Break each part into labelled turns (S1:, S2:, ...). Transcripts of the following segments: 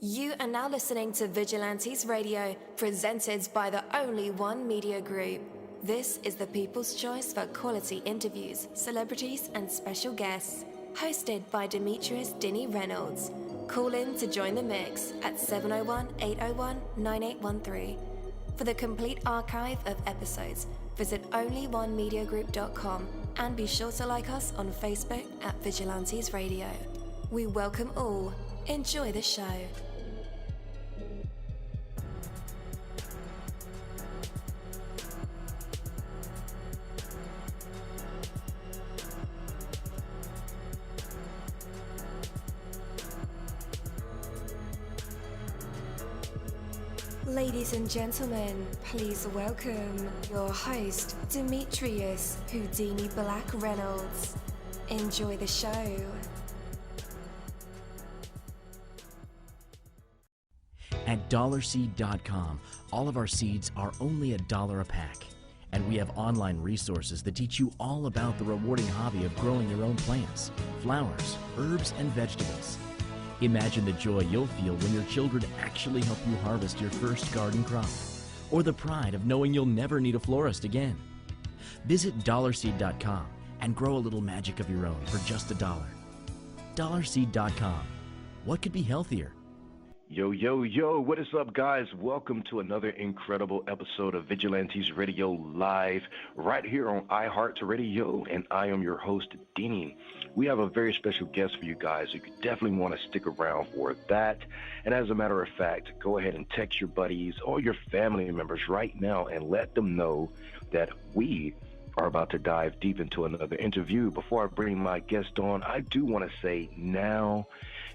S1: You are now listening to Vigilantes Radio, presented by the Only One Media Group. This is the people's choice for quality interviews, celebrities, and special guests. Hosted by Demetrius Dini Reynolds. Call in to join the mix at 701-801-9813. For the complete archive of episodes, visit onlyonemediagroup.com and be sure to like us on Facebook at Vigilantes Radio. We welcome all. Enjoy the show. Ladies and gentlemen, please welcome your host, Demetrius Houdini Black Reynolds. Enjoy the show.
S2: At dollarseed.com, all of our seeds are only $1 a pack. And we have online resources that teach you all about the rewarding hobby of growing your own plants, flowers, herbs, and vegetables. Imagine the joy you'll feel when your children actually help you harvest your first garden crop, or the pride of knowing you'll never need a florist again. Visit dollarseed.com and grow a little magic of your own for just $1. Dollarseed.com. What could be healthier?
S3: Yo, yo, yo, what is up, guys? Welcome to another incredible episode of Vigilantes Radio Live right here on iHeartRadio, and I am your host, Dini. We have a very special guest for you guys. You definitely want to stick around for that. And as a matter of fact, go ahead and text your buddies or your family members right now and let them know that we are about to dive deep into another interview. Before I bring my guest on, I do want to say now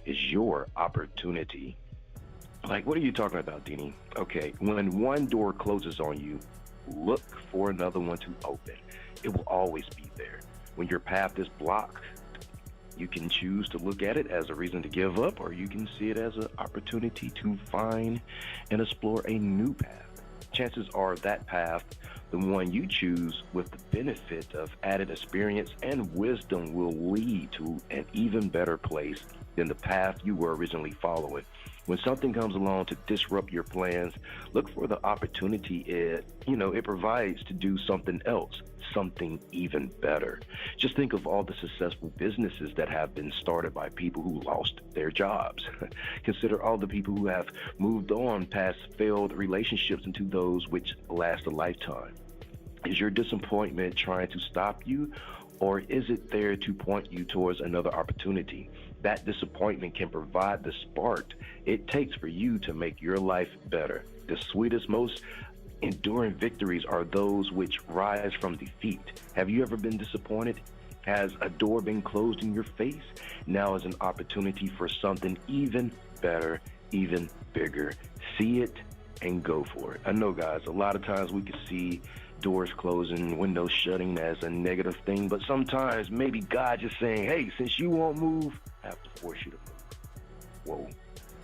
S3: is your opportunity. Like, what are you talking about, Dini? Okay, when one door closes on you, look for another one to open. It will always be there. When your path is blocked, you can choose to look at it as a reason to give up, or you can see it as an opportunity to find and explore a new path. Chances are that path, the one you choose with the benefit of added experience and wisdom, will lead to an even better place than the path you were originally following. When something comes along to disrupt your plans, look for the opportunity it provides to do something else, something even better. Just think of all the successful businesses that have been started by people who lost their jobs. Consider all the people who have moved on past failed relationships into those which last a lifetime. Is your disappointment trying to stop you, or is it there to point you towards another opportunity? That disappointment can provide the spark it takes for you to make your life better. The sweetest, most enduring victories are those which rise from defeat. Have you ever been disappointed? Has a door been closed in your face? Now is an opportunity for something even better, even bigger. See it and go for it. I know, guys, a lot of times we can see doors closing, windows shutting as a negative thing, but sometimes maybe God just saying, hey, since you won't move, I have to force you to move. Whoa.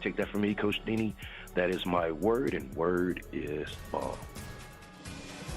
S3: Take that from me, Coach Dini. That is my word, and word is bomb.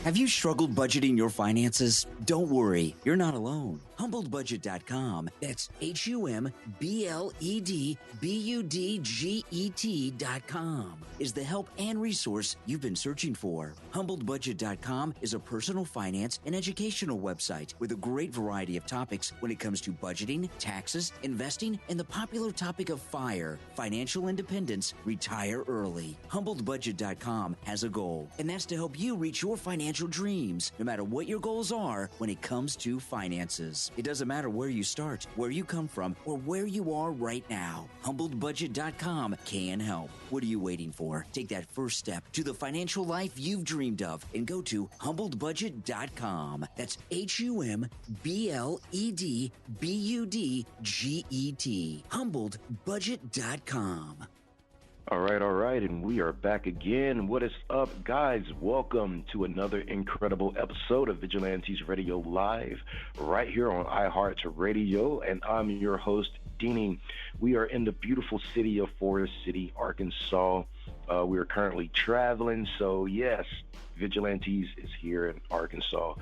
S4: Have you struggled budgeting your finances? Don't worry, you're not alone. HumbledBudget.com, that's HumbledBudget.com, is the help and resource you've been searching for. HumbledBudget.com is a personal finance and educational website with a great variety of topics when it comes to budgeting, taxes, investing, and the popular topic of FIRE, financial independence, retire early. HumbledBudget.com has a goal, and that's to help you reach your financial dreams, no matter what your goals are when it comes to finances. It doesn't matter where you start, where you come from, or where you are right now. HumbledBudget.com can help. What are you waiting for? Take that first step to the financial life you've dreamed of and go to HumbledBudget.com. That's HumbledBudget. HumbledBudget.com.
S3: All right, and we are back again. What is up, guys? Welcome to another incredible episode of Vigilantes Radio Live, right here on iHeartRadio, and I'm your host, Dini. We are in the beautiful city of Forest City, Arkansas. We are currently traveling, so yes, Vigilantes is here in Arkansas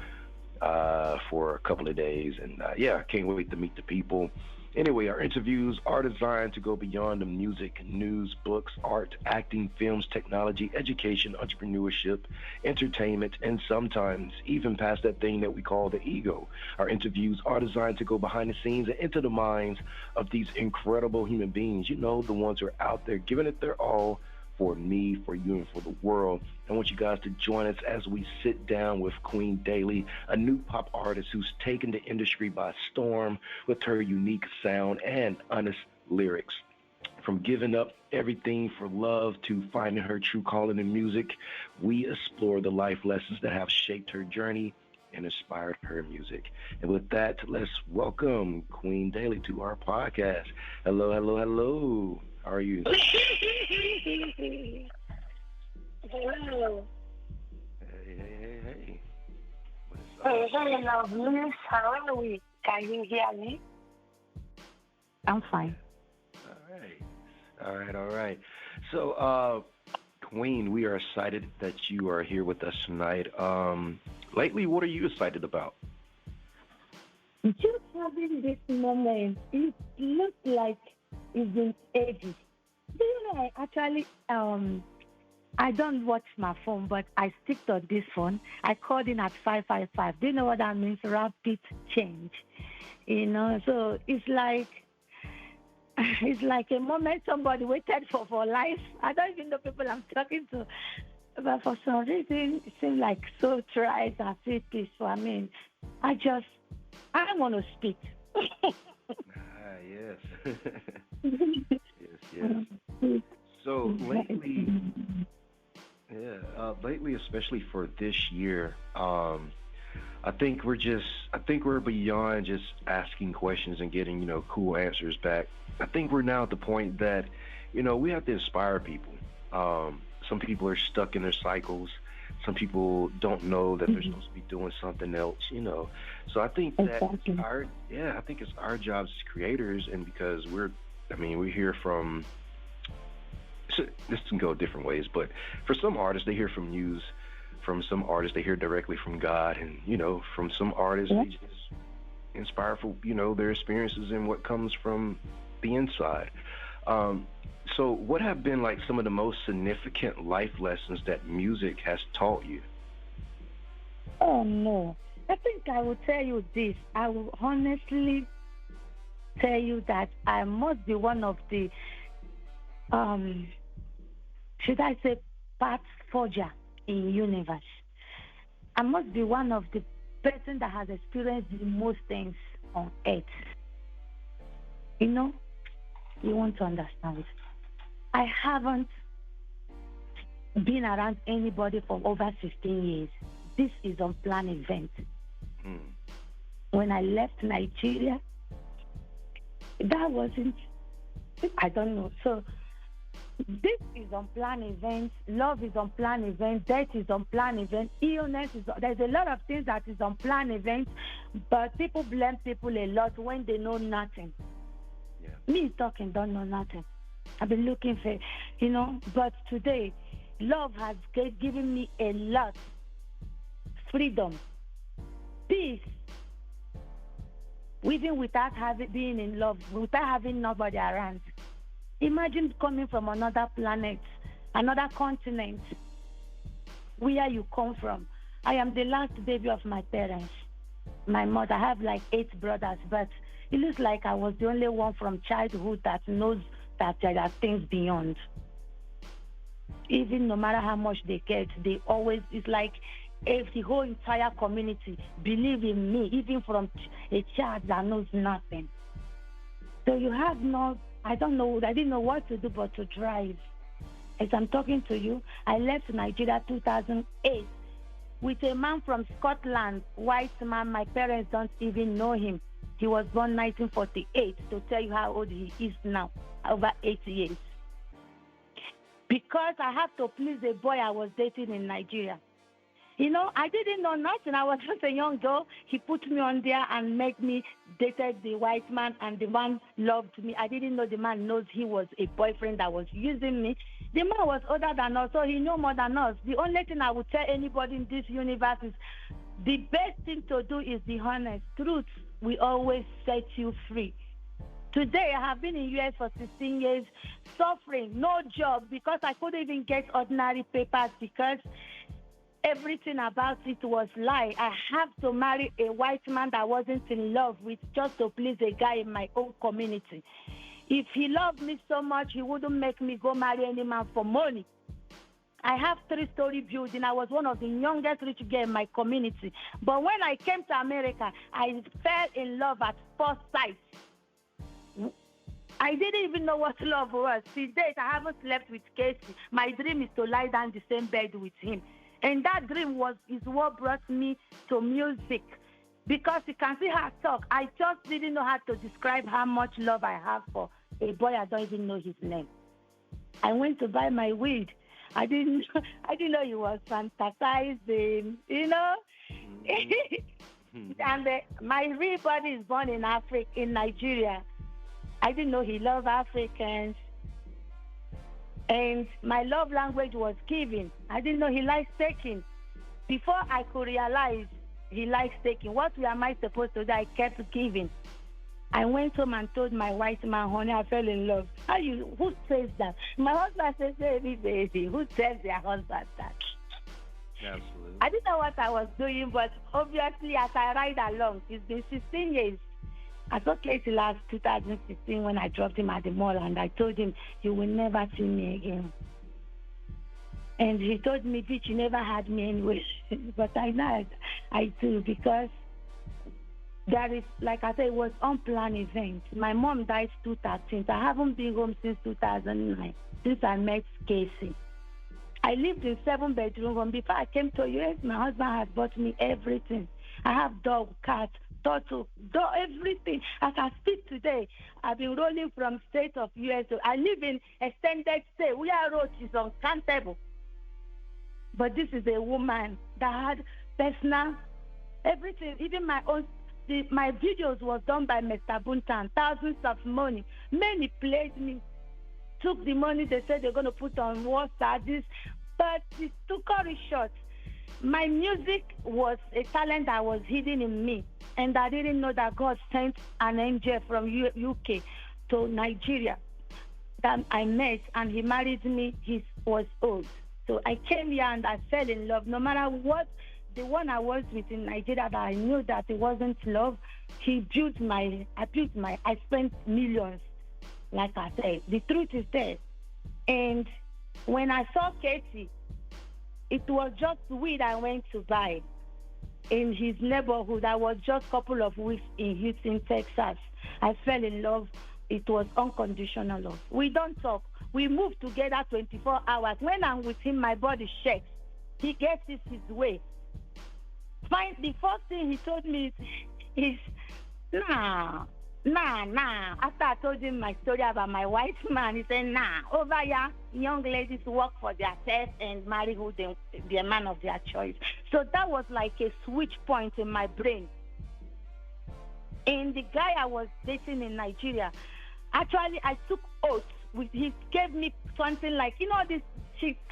S3: for a couple of days, and can't wait to meet the people. Anyway, our interviews are designed to go beyond the music, news, books, art, acting, films, technology, education, entrepreneurship, entertainment, and sometimes even past that thing that we call the ego. Our interviews are designed to go behind the scenes and into the minds of these incredible human beings. You know, the ones who are out there giving it their all for me, for you, and for the world. I want you guys to join us as we sit down with Queen Daly, a new pop artist who's taken the industry by storm with her unique sound and honest lyrics. From giving up everything for love to finding her true calling in music, we explore the life lessons that have shaped her journey and inspired her music. And with that, let's welcome Queen Daly to our podcast. Hello, hello, hello. How are you?
S5: Hello.
S3: Hey. What is up?
S5: Hey, lovely. How are we? Can you hear me? I'm fine.
S3: All right. So, Queen, we are excited that you are here with us tonight. Lately, what are you excited about?
S5: Just having this moment, it looks like it's been ages. Do you know, I don't watch my phone, but I stick to this phone. I called in at 555. Do you know what that means? Rapid change. You know, so it's like a moment somebody waited for life. I don't even know people I'm talking to. But for some reason, it seems like so tried and so peaceful. I mean, I want to speak.
S3: Yes. yes. So lately, especially for this year, I think we're beyond just asking questions and getting, cool answers back. I think we're now at the point that, we have to inspire people. Some people are stuck in their cycles. Some people don't know that they're supposed to be doing something else, So I think that I think it's our jobs as creators, and because we're here from. So this can go different ways, but for some artists, they hear from news. From some artists, they hear directly from God, and from some artists, they just inspire for their experiences and what comes from the inside. So what have been like some of the most significant life lessons that music has taught you?
S5: Oh, no. I think I will tell you this. I will honestly tell you that I must be one of the, should I say, path forger in universe. I must be one of the person that has experienced the most things on earth. You want to understand. I haven't been around anybody for over 15 years. This is unplanned event. When I left Nigeria, that wasn't, I don't know. So this is unplanned event. Love is unplanned event. Death is unplanned event. Illness is, there's a lot of things that is unplanned event, but people blame people a lot when they know nothing. Yeah. Me talking, don't know nothing. I've been looking for, but today, love has given me a lot. Freedom, peace, even without being in love, without having nobody around. Imagine coming from another planet, another continent, where you come from. I am the last baby of my parents. My mother, I have like 8 brothers, but it looks like I was the only one from childhood that knows that there are things beyond. Even no matter how much they get, they always, it's like if the whole entire community believe in me, even from a child that knows nothing. So you have I didn't know what to do but to drive. As I'm talking to you, I left Nigeria 2008 with a man from Scotland, white man. My parents don't even know him. He was born 1948, to tell you how old he is now, over 8 years. Because I have to please the boy I was dating in Nigeria. I didn't know nothing. I was just a young girl. He put me on there and made me dated the white man, and the man loved me. I didn't know the man knows he was a boyfriend that was using me. The man was older than us, so he knew more than us. The only thing I would tell anybody in this universe is the best thing to do is the honest truth. We always set you free. Today, I have been in U.S. for 16 years, suffering, no job, because I couldn't even get ordinary papers because everything about it was lie. I have to marry a white man that wasn't in love with just to please a guy in my own community. If he loved me so much, he wouldn't make me go marry any man for money. I have 3-story building. I was one of the youngest rich girls in my community. But when I came to America, I fell in love at first sight. I didn't even know what love was. To date, I haven't slept with Casey. My dream is to lie down in the same bed with him. And that dream is what brought me to music. Because you can see her talk. I just didn't know how to describe how much love I have for a boy I don't even know his name. I went to buy my weed. I didn't know he was fantasizing, you know. And my real body is born in Africa, in Nigeria. I didn't know he loved Africans. And my love language was giving. I didn't know he likes taking. Before I could realize he likes taking, what am I supposed to do? I kept giving. I went home and told my white man, honey, I fell in love. Who says that? My husband says, baby, who tells their husband that?
S3: Absolutely.
S5: I didn't know what I was doing, but obviously as I ride along, it's been 16 years. I saw Casey last 2016 when I dropped him at the mall, and I told him, you will never see me again. And he told me, bitch, you never had me anyway. But I know I do, because there is, like I said, it was unplanned event. My mom died 2013. I haven't been home since 2009, since I met Casey. I lived in 7-bedroom home. Before I came to US, my husband had bought me everything. I have dog, cat, turtle, everything. As I speak today, I've been rolling from state of US. I live in extended stay. We are roads is uncountable. But this is a woman that had personal, everything, even my own. My videos was done by Mr. Buntan, thousands of money. Many played me, took the money they said they're going to put on WhatsApp, this, but it took it short. My music was a talent that was hidden in me, and I didn't know that God sent an angel from UK to Nigeria that I met, and he married me. He was old. So I came here and I fell in love. No matter what, the one I was with in Nigeria that I knew that it wasn't love, I spent millions, like I said. The truth is there. And when I saw Katie, it was just weed I went to buy in his neighborhood. I was just a couple of weeks in Houston, Texas. I fell in love. It was unconditional love. We don't talk. We move together 24 hours. When I'm with him, my body shakes. He gets it his way. The first thing he told me is nah. After I told him my story about my white man, he said, nah, over here, young ladies work for their test and marry who the man of their choice. So that was like a switch point in my brain. And the guy I was dating in Nigeria, actually, I took oaths. He gave me something like, this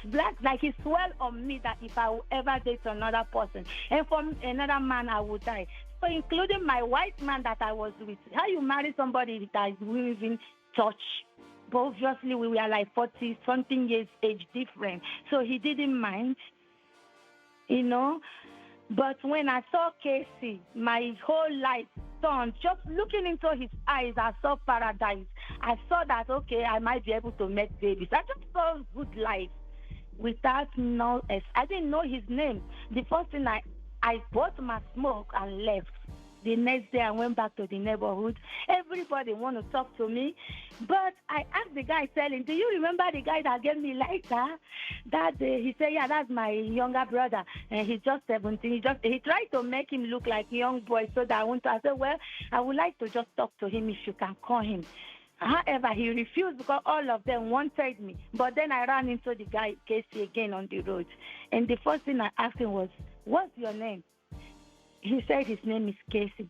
S5: black, like he swore on me that if I will ever date another person and from another man, I would die. So including my white man that I was with. How you marry somebody that we even touch? But obviously we were like 40-something years age different. So he didn't mind, But when I saw Casey, my whole life turned. Just looking into his eyes, I saw paradise. I saw that, okay, I might be able to make babies. I just saw good life without I didn't know his name. The first thing I bought my smoke and left. The next day I went back to the neighborhood. Everybody want to talk to me. But I asked the guy, telling, do you remember the guy that gave me lighter? He said, yeah, that's my younger brother. And he's just 17. He tried to make him look like a young boy so that I said, well, I would like to just talk to him if you can call him. However, he refused because all of them wanted me. But then I ran into the guy, Casey, again on the road. And the first thing I asked him was, what's your name? He said his name is Casey.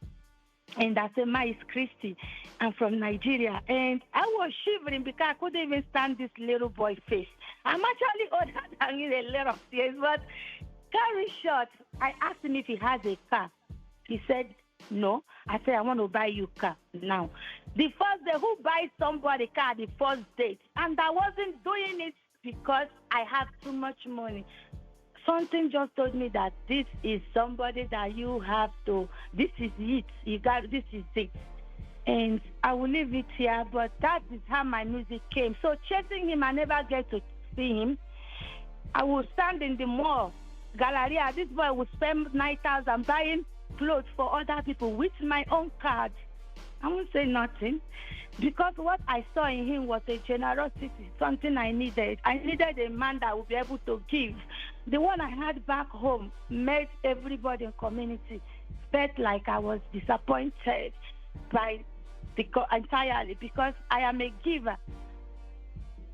S5: And I said, my is Christy. I'm from Nigeria. And I was shivering because I couldn't even stand this little boy face. I'm actually older than him a lot of years. But carry short, I asked him if he has a car. He said, no. I said, I want to buy you a car now. The first day, who buys somebody car the first date? And I wasn't doing it because I have too much money. Something just told me that this is somebody that you have to, this is it. This is it. And I will leave it here, but that is how my music came. So chasing him, I never get to see him. I will stand in the mall, Galleria. This boy will spend 9,000 buying clothes for other people with my own card. I won't say nothing, because what I saw in him was a generosity, something I needed. I needed a man that would be able to give. The one I had back home made everybody in community felt like I was disappointed by entirely, because I am a giver.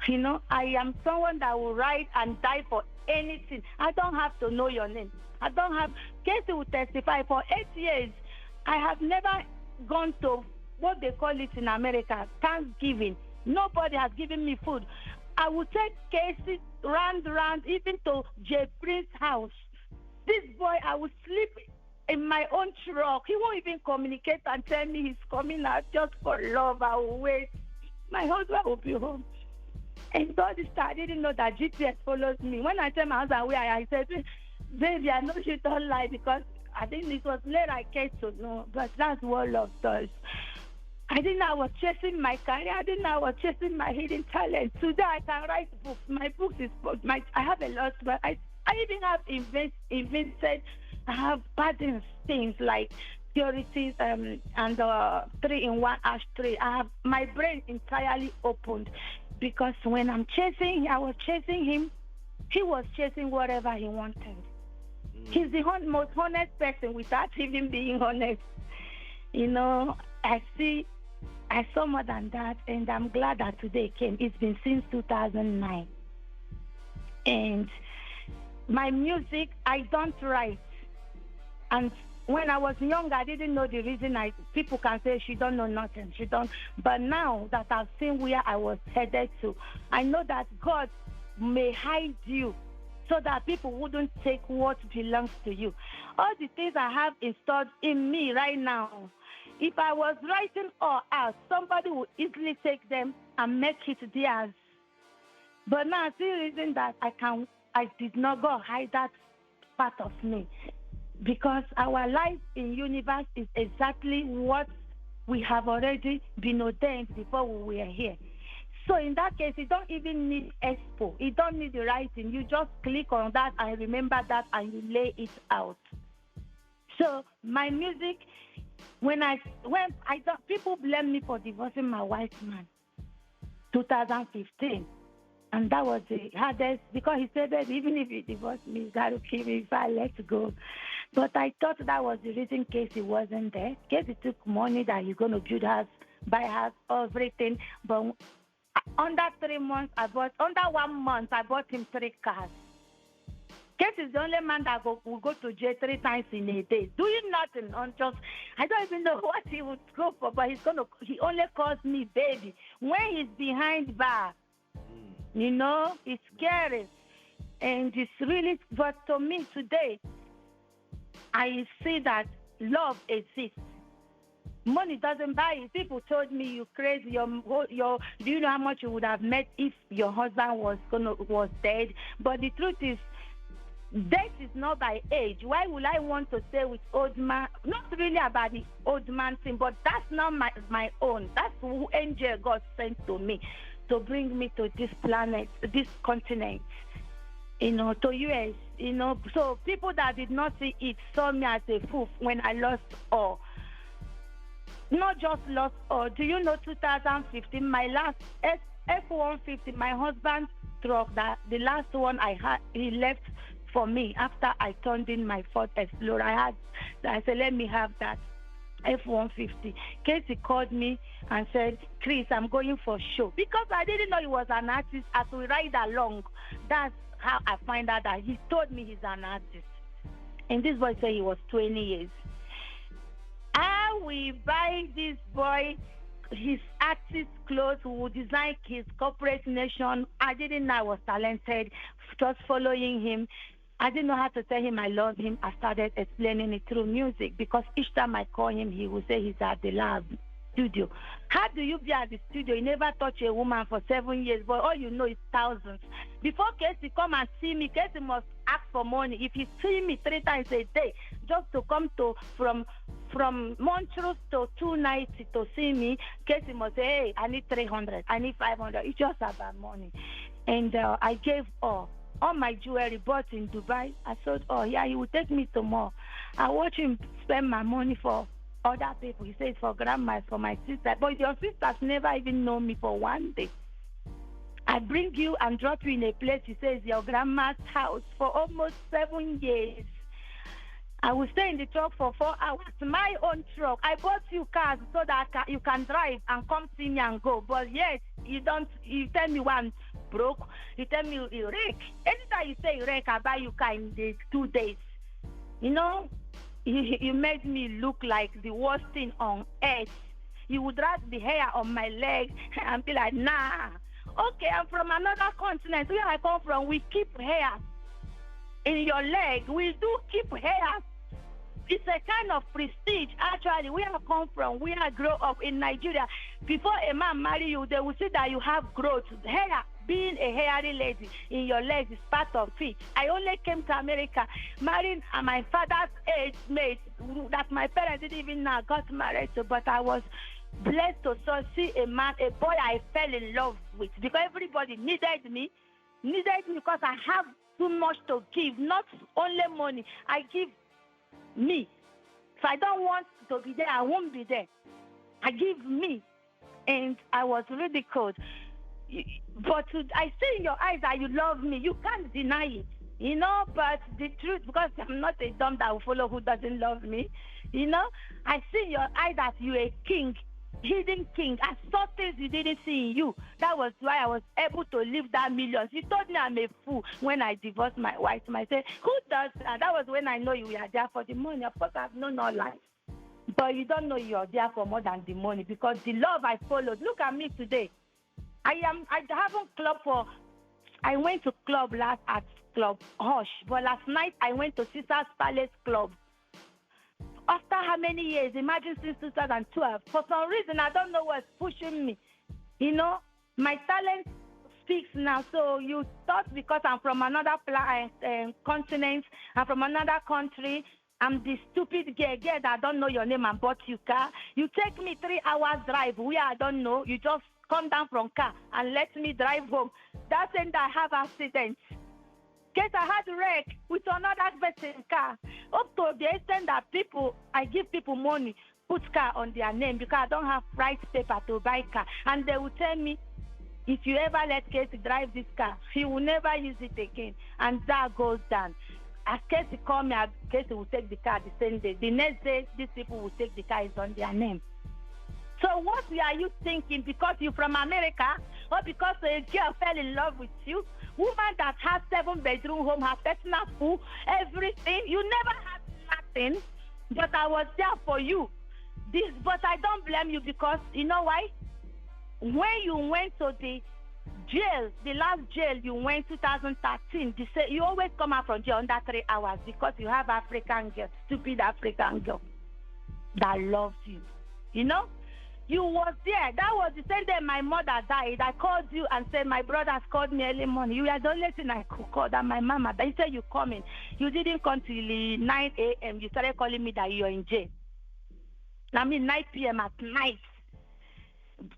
S5: You know, I am someone that will ride and die for anything. I don't have to know your name. I don't have. Casey will testify. For 8 years, I have never gone to what they call it in America, Thanksgiving. Nobody has given me food. I will take Casey round, even to Jay Prince's house. This boy, I will sleep in my own truck. He won't even communicate and tell me he's coming out just for love. I will wait. My husband will be home. And all this time, I didn't know that GPS follows me. When I tell my husband where I said, baby, I know you don't lie, because I think it was later I came to know. But that's what love does. I didn't know I was chasing my career. I didn't know I was chasing my hidden talent. Today I can write books. My books is I have a lot, but I even have invented. I have pattern things like purities and 3-in-1 ashtray. I have my brain entirely opened, because when I was chasing him, he was chasing whatever he wanted. He's the most honest person without even being honest. You know, I saw more than that, and I'm glad that today came. It's been since 2009. And my music, I don't write. And when I was young, I didn't know the reason. People can say she don't know nothing. She don't. But now that I've seen where I was headed to, I know that God may hide you so that people wouldn't take what belongs to you. All the things I have installed in me right now, if I was writing all out, somebody would easily take them and make it theirs. But now, the reason that I did not go hide that part of me, because our life in universe is exactly what we have already been ordained before we were here. So in that case, you don't even need expo. You don't need the writing. You just click on that and remember that, and you lay it out. So my music, people blame me for divorcing my white man, 2015. And that was the hardest, because he said that even if you divorce me, you got to kill me if I let go. But I thought that was the reason Casey wasn't there. Casey took money that you're going to build house, buy house, everything. But under 1 month, I bought him 3 cars. Casey is the only man that will go to jail 3 times in a day, doing nothing. I don't even know what he would go for, but he only calls me baby when he's behind bar. You know, it's scary. And it's really, but to me today, I see that love exists. Money doesn't buy it. People told me, you crazy. Do you know how much you would have made if your husband was dead? But the truth is, death is not by age. Why would I want to stay with old man? Not really about the old man thing, but that's not my own. That's who angel God sent to me to bring me to this planet, this continent, to US, So people that did not see it saw me as a fool when I lost all. Not just lost all. Do you know 2015, my last F-150, my husband's truck, the last one I had, he left for me after I turned in my Ford Explorer. I said, let me have that F-150. Casey called me and said, Chris, I'm going for show. Because I didn't know he was an artist. As we ride along, that's how I find out that he told me he's an artist. And this boy said he was 20 years. I will buy this boy his artist clothes, who will design his corporate nation. I didn't know I was talented, just following him. I didn't know how to tell him I love him. I started explaining it through music, because each time I call him, he will say he's at the lab. studio. How do you be at the studio? You never touch a woman for 7 years, but all you know is thousands. Before Casey come and see me, Casey must ask for money. If he see me 3 times a day, just to come to from Montrose to 290 to see me, Casey must say, hey, I need 300, I need 500. It's just about money. And I gave all my jewelry bought in Dubai. I thought, oh yeah, he will take me to more. I watch him spend my money for other people. He says for grandma, for my sister. But your sisters never even know me for one day. I bring you and drop you in a place, he says, your grandma's house for almost 7 years. I will stay in the truck for 4 hours. My own truck. I bought you cars so that you can drive and come see me and go. But yet, you tell me one broke. You tell me you wreck. Anytime you say wreck, I buy you car in the 2 days. You know, you made me look like the worst thing on earth. You would drag the hair on my leg and be like, nah. Okay, I'm from another continent. Where I come from, we keep hair in your leg. We do keep hair. It's a kind of prestige. Actually, where I come from, where I grew up in Nigeria, before a man marry you, they will see that you have growth. Hair, being a hairy lady in your legs is part of it. I only came to America marrying my father's age mate that my parents didn't even know I got married to, but I was blessed to see a boy I fell in love with, because everybody needed me because I have too much to give, not only money. I give me. If I don't want to be there, I won't be there. I give me. And I was ridiculed. But I see in your eyes that you love me. You can't deny it. You know, but the truth, because I'm not a dumb that will follow who doesn't love me. You know, I see in your eyes that you're a king. Hidden king. I saw things you didn't see in you. That was why I was able to live that millions. You told me I'm a fool when I divorced my wife. I said, who does that? That was when I know you were there for the money. Of course, I've known all life. But you don't know you're there for more than the money, because the love I followed. Look at me today. I haven't club for. I went to club last at Club Hush, but last night I went to Caesar's Palace Club. After how many years? Imagine since 2012. For some reason, I don't know what's pushing me. You know, my talent speaks now. So you thought because I'm from another continent, I'm from another country, I'm the stupid girl that don't know your name and bought you car. You take me 3 hours drive where I don't know. You just come down from car and let me drive home. That's when I have accidents. Guess I had wreck with another person car. Up to the extent that I give people money, put car on their name because I don't have right paper to buy car. And they will tell me, if you ever let Casey drive this car, he will never use it again. And that goes down. As Casey call me, Casey will take the car the same day. The next day, these people will take the car, it's on their name. So what are you thinking? Because you're from America, or because a girl fell in love with you? Woman that has 7-bedroom home, her personal pool, everything. You never had nothing, but I was there for you. But I don't blame you, because you know why? When you went to the jail, the last jail you went 2013, you always come out from jail under 3 hours because you have African girl, stupid African girl that loves you. You know? You was there. That was the same day my mother died. I called you and said, my brothers called me early morning. You were the only thing I could call. That my mama, they said you coming. You didn't come till 9 a.m. You started calling me that you're in jail. 9 p.m. at night.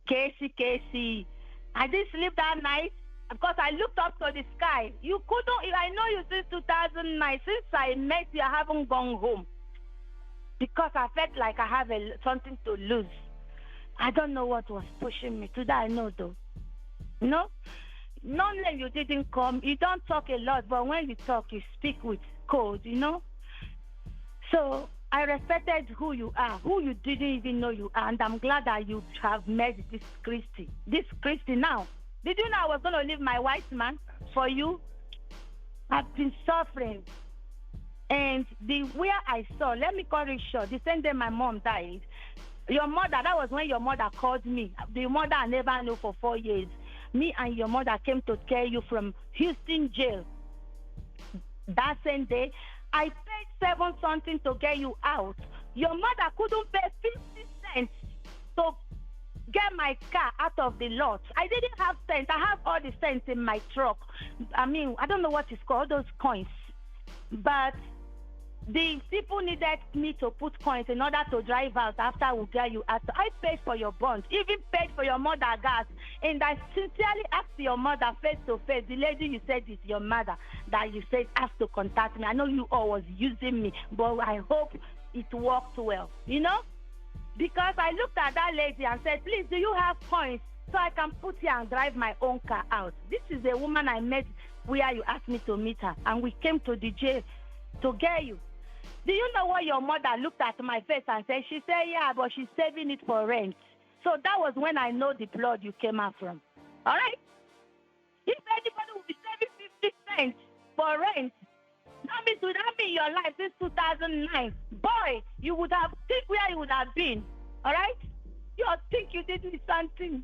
S5: Casey. I didn't sleep that night because I looked up to the sky. You couldn't. I know you since 2009. Since I met you, I haven't gone home because I felt like I have something to lose. I don't know what was pushing me. Today I know though. You know? Not that you didn't come. You don't talk a lot, but when you talk, you speak with code, you know? So I respected who you are, who you didn't even know you are, and I'm glad that you have met this Christy. This Christy now. Did you know I was going to leave my white man for you? I've been suffering. And where I saw, let me cut it short, the same day my mom died, your mother, that was when your mother called me. The mother I never knew for 4 years. Me and your mother came to carry you from Houston jail. That same day, I paid 7 something to get you out. Your mother couldn't pay 50 cents to get my car out of the lot. I didn't have cents. I have all the cents in my truck. I mean, I don't know what it's called, those coins. But the people needed me to put coins in order to drive out after we get you out. I paid for your bond, even paid for your mother gas. And I sincerely asked your mother face to face, the lady you said is your mother, that you said has to contact me. I know you all was using me, but I hope it worked well, you know? Because I looked at that lady and said, please, do you have coins so I can put here and drive my own car out? This is a woman I met where you asked me to meet her, and we came to the jail to get you. Do you know what your mother looked at my face and said? She said, yeah, but she's saving it for rent. So that was when I know the blood you came out from. All right? If anybody would be saving 50 cents for rent, that mean your life since 2009. Boy, you would have, think where you would have been. All right? You think you did me something.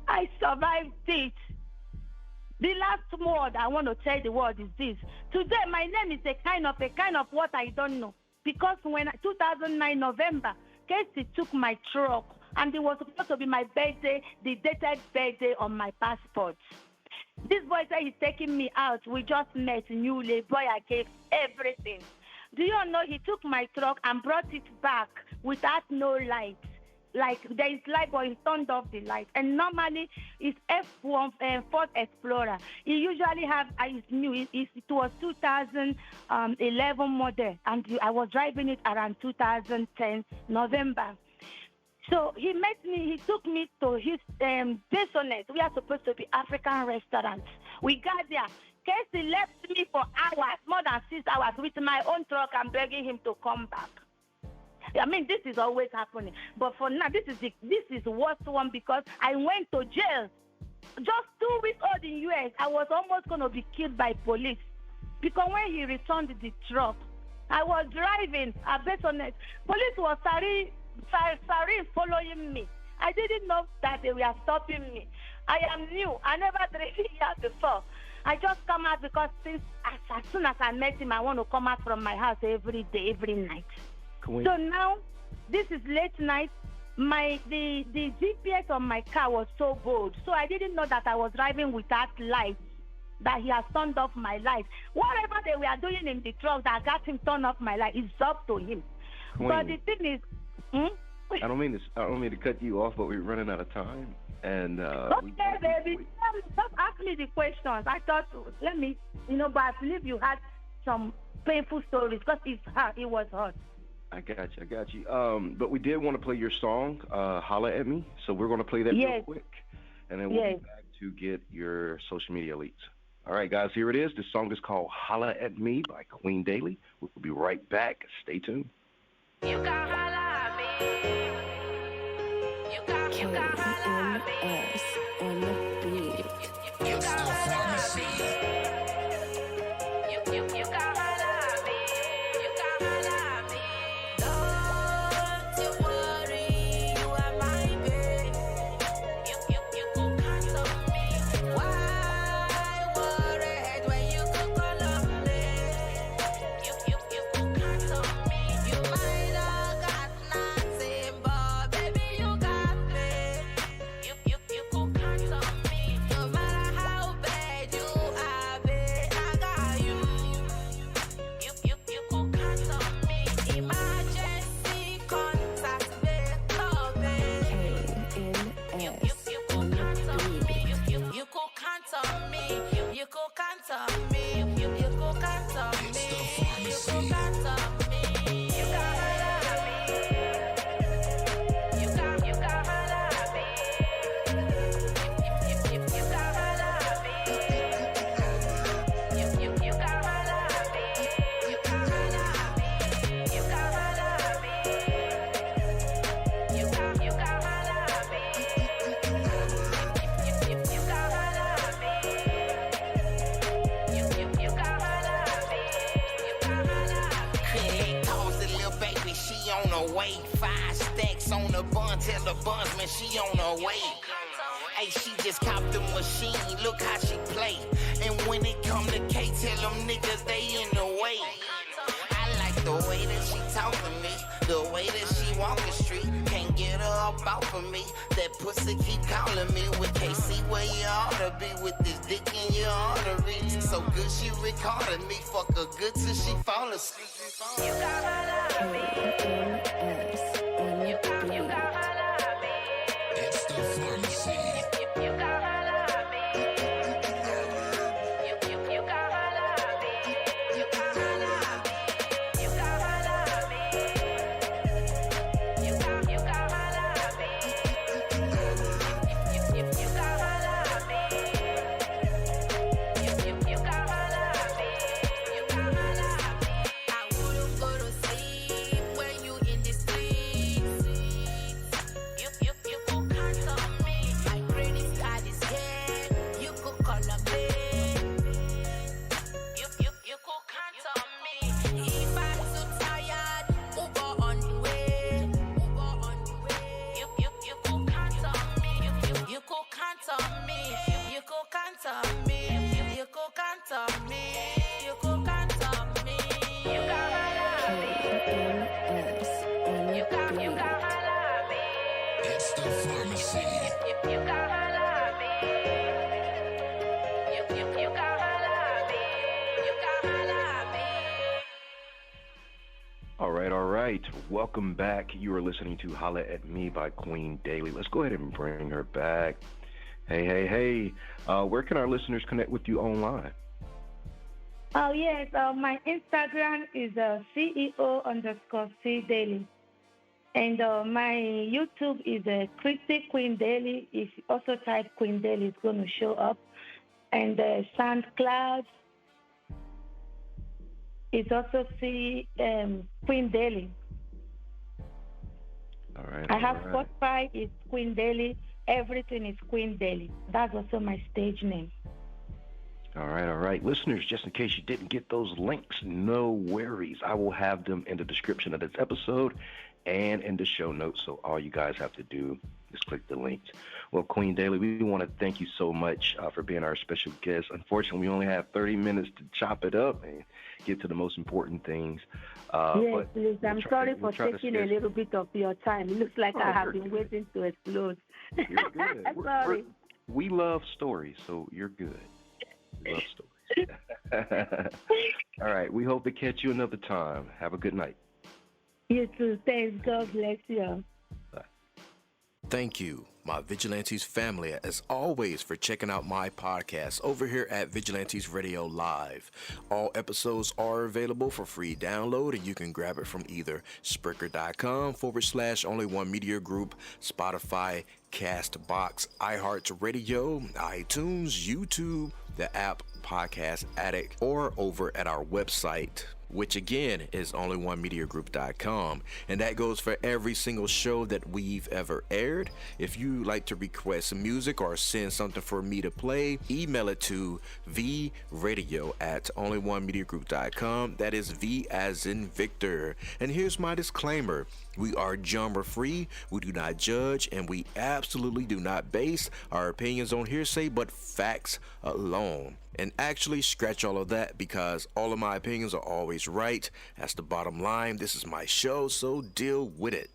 S5: I survived it. The last word I want to tell the world is this. Today, my name is a kind of what I don't know. Because when 2009 November, Casey took my truck, and it was supposed to be my birthday, the dated birthday on my passport. This boy said he's taking me out. We just met newly. Boy, I gave everything. Do you know he took my truck and brought it back without no light? Like there is light, but he turned off the light. And normally it's F1 Ford Explorer. He usually have, it's new. It was 2011 model, and I was driving it around 2010 November. So he met me. He took me to his business. We are supposed to be African restaurants. We got there. Casey left me for hours, more than 6 hours, with my own truck. I'm begging him to come back. I mean, this is always happening. But for now, this is the worst one because I went to jail. Just 2 weeks old in U.S., I was almost going to be killed by police. Because when he returned the truck, I was driving a bayonet. Police was sorry following me. I didn't know that they were stopping me. I am new. I never driven here before. I just come out because as soon as I met him, I want to come out from my house every day, every night.
S3: Queen.
S5: So now, this is late night. The GPS on my car was so bold. So I didn't know that I was driving without lights, that he has turned off my lights. Whatever they were doing in the truck that got him turned off my light, it's up to him.
S3: Queen.
S5: But the thing is,
S3: I don't mean to cut you off, but we're running out of time. And
S5: okay, baby, just ask me the questions. I thought, but I believe you had some painful stories because it was hard.
S3: I got you. But we did want to play your song, Holla-at-me. So we're going to play that real quick. And then we'll be back to get your social media leads. All right, guys, here it is. This song is called Holla-at-me by Queen Daly. We'll be right back. Stay tuned.
S1: You got holla at me. You got holla at me. On the beat. You got holla at me. You got holla at me. You got holla at me. Don't you worry, you are my babe. You could count on me. Why worry when you could call on me? You could count on me. You might not got nothing, but baby you got me. You could count on me. No matter how bad you have it, I got you. You could count on me. Emergency contact, call me. You could count on me. You could count on me. You could count on me. You could count on me. You could count on me. You got holla at me. You got holla at me. You got holla at me. You got holla at me. You got holla at me. You got holla at me. You got holla at me. You got holla at me. You got holla at me. You got holla at me.
S6: Hey, calls the little baby, she on her way. 5 stacks on the bun, tell the buns, man, she on her way. Hey, she just copped the machine, look how she play. And when it come to K, tell them niggas they in the way. I like the way that she talk to me, the way that she walk the street. Can't get her up off for me. That pussy keep calling me with KC where you ought to be with this dick in your artery. So good she recorded me, fuck her good till she fall asleep. You got holla-at-me. You got holla-at-me.
S7: It's the pharmacy.
S6: You got holla-at-me. You got holla-at-me. You got holla-at-me. You got holla-at-me. You got holla-at-me. You got holla-at-me. You got holla-at-me. I wouldn't go to sleep when you in the streets. You could count on me. My credit card is dead. You could call on me. You could count on me. If I'm too tired, Uber on the way. You could count on me. You could count on me. You could count on me. You could count on me. You could count on me. You got holla-at-me. You got holla-at-me.
S7: It's the pharmacy.
S6: You got holla-at-me. You got holla-at-me. You got holla-at-me.
S3: All right. Welcome back. You are listening to Holla at Me by Queen Daly. Let's go ahead and bring her back. Hey. Where can our listeners connect with you online?
S5: Oh, yes. My Instagram is CEO_C Daly. And my YouTube is Christy Queen Daly. If you also type Queen Daly, it's going to show up. And SoundCloud is also Queen Daly.
S3: All right.
S5: I have Spotify, it's Queen Daly. Everything is Queen Daly. That's also my stage name.
S3: All right. Listeners, just in case you didn't get those links, no worries. I will have them in the description of this episode and in the show notes. So all you guys have to do is click the links. Well, Queen Daly, we want to thank you so much for being our special guest. Unfortunately, we only have 30 minutes to chop it up and get to the most important things.
S5: Yes, please. I'm sorry for taking a little bit of your time. It looks like I have been waiting to explode.
S3: You're good.
S5: Sorry.
S3: We love stories, so you're good. We love stories. All right. We hope to catch you another time. Have a good night.
S5: You too. Thanks. God bless you.
S3: Bye.
S8: Thank you, my Vigilantes family, as always, for checking out my podcast over here at Vigilantes Radio Live. All episodes are available for free download, and you can grab it from either Spreaker.com/Only One Media Group, Spotify, Castbox, iHeartRadio, iTunes, YouTube, the app Podcast Addict, or over at our website, which again is onlyonemediagroup.com, and that goes for every single show that we've ever aired. If you like to request some music or send something for me to play, email it to vradio@onlyonemediagroup.com. That is V as in Victor. And here's my disclaimer: we are genre free, we do not judge, and we absolutely do not base our opinions on hearsay but facts alone. And actually, scratch all of that, because all of my opinions are always right. That's the bottom line. This is my show, so deal with it.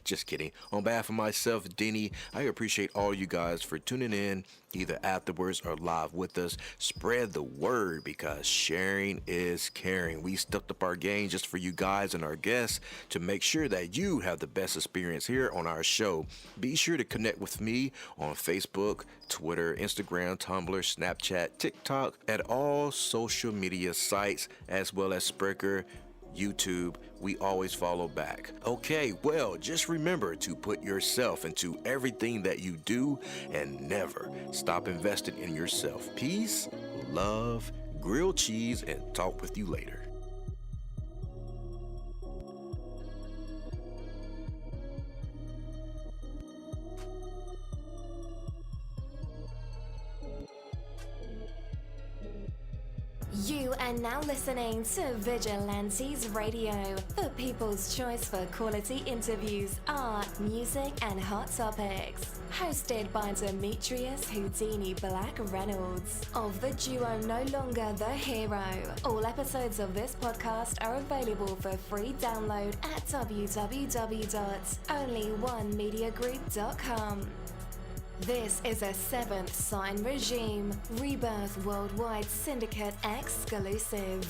S8: Just kidding. On behalf of myself, Dini, I appreciate all you guys for tuning in, either afterwards or live with us. Spread the word, because sharing is caring. We stepped up our game just for you guys and our guests to make sure that you have the best experience here on our show. Be sure to connect with me on Facebook, Twitter, Instagram, Tumblr, Snapchat, TikTok, at all social media sites, as well as Spreaker, YouTube. We always follow back. Okay, well, just remember to put yourself into everything that you do and never stop investing in yourself. Peace, love, grilled cheese, and talk with you later.
S1: You are now listening to Vigilantes Radio, the people's choice for quality interviews, art, music, and hot topics. Hosted by Demetrius Houdini Black Reynolds of the duo No Longer the Hero. All episodes of this podcast are available for free download at www.onlyonemediagroup.com. This is a Seventh Sign Regime Rebirth Worldwide Syndicate exclusive.